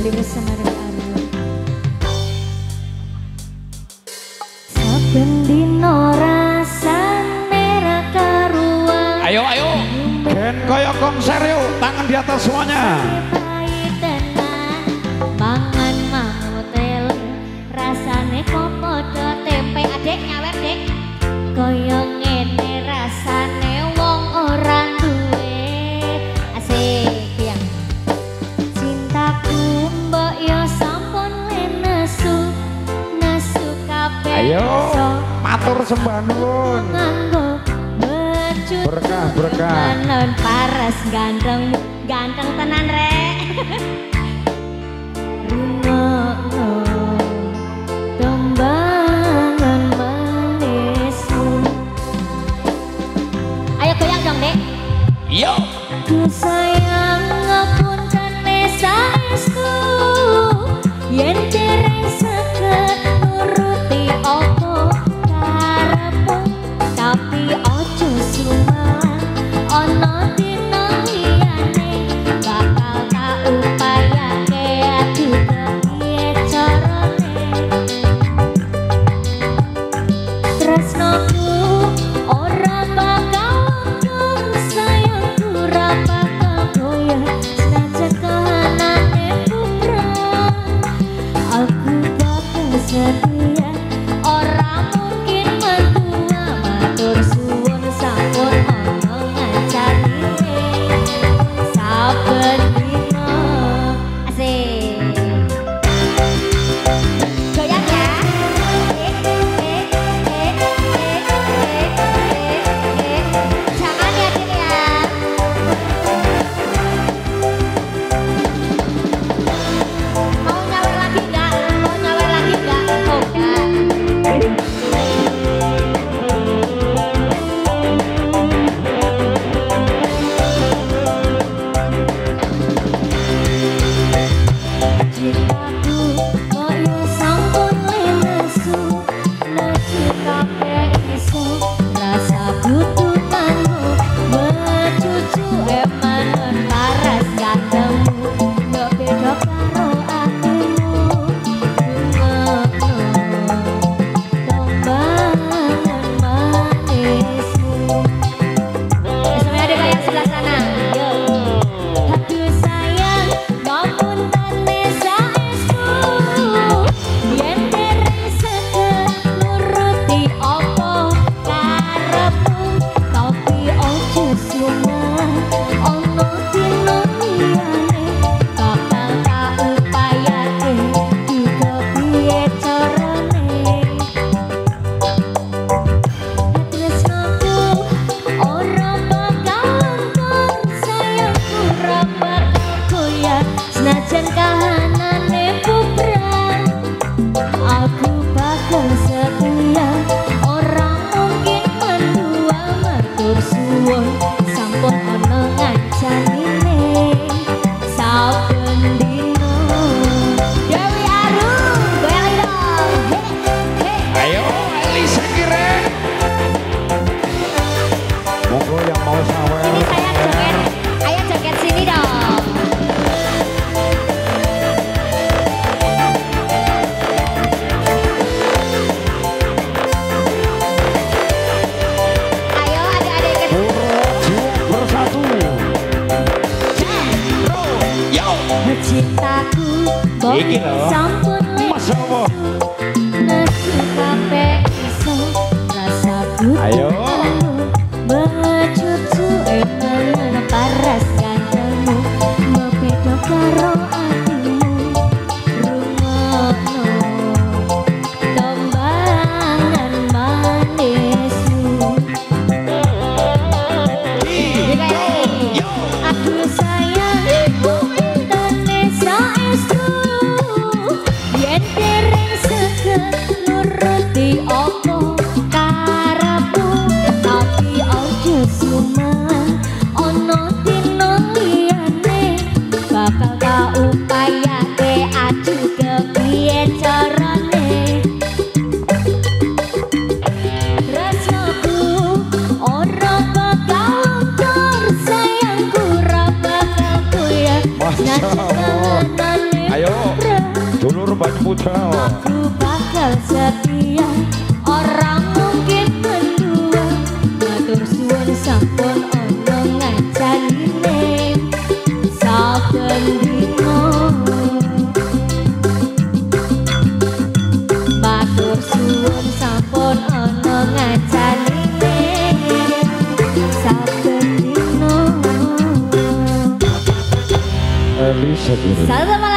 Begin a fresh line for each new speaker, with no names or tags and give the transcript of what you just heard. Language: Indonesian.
kembali bersama Dewi Arul. Saben dino rasane ra karuan.
Ayo ayo. Ben koyo konser yuk, tangan di atas semuanya.
Mangan mamutel rasane kok padha tempe adek nyawer dek. Koyo ngene rasane wong ora duwe. Asik ya. Cintaku mbok yo sampun nesu nesu kabeh.
Ayo matur sembah nuwun. Berkah berkah.
Non paras ganteng ganteng tenan rek. Rungokno tembangan manismu. Ayo goyang dong dek.
Yo.
Ku sayang ngapuntene saestu yen dereng saged nuruti apa karepmu tapi ojo sumpah ana dina liyane bakal tak upayake aku kepiye carane tresnoku ora bakal untung sayangku ora bakal goyah senajan kahanane bubrah aku bakal setia ora mungkin mentua matur suwun sampun ana ngancani saben dina asik goyang ya jangan ya Din ya mau nyawer lagi enggak mau nyawer lagi enggak oh enggak cintaku koyo sampun lenesu nesu kabeh iso rasa butuh kanggo mecucu emanen paras gantengmu gak beda karo atimu rungokno tembangan manismu. Semuanya ada yang sebelah sana yuk. Aduh sayang ngapuntene saestu yen dereng saged nuruti apa karepmu tapi ojo sumpah ana dina liyane bakal tak upayake juga piye carane tresnoku ora bakal luntur sayangku ora bakal goyah senajan kahanane bubrah aku bakal setia ora mungkin mendua matur suwun sampun ana ngancanine saben dina Dewi Arul goyang dong he he.
Ayo Elisa Kire. Monggo yang mau sawer.
Ini saya joget, ayo joget sini dong. Ayo adik-adik ke
Jiwa bersatu. Yo.
cintaku
Iki lho.
sampun
Masya Allah.
nesu kabeh iso rasa
Ayo.
mecucu emanen paras gantengmu beda karo atimu rungokno tembangan manismu. Aku sayang ngapuntene saestu yen dereng saged nuruti apa karepmu tapi ojo sumpah ana dina liyane bakal tak upayake adu kepiye carane tresnoku ora bakal luntur sayangku ora bakal goyah
Masya Allah.
nang
Ayo dulur Banyu Putra.
Aku bakal setia, orang mungkin mendua. Matur suwun sampun ono ngajarine saben dino. Matur suwun sampun ono ngajarine saben dino.
Elisa.
Salam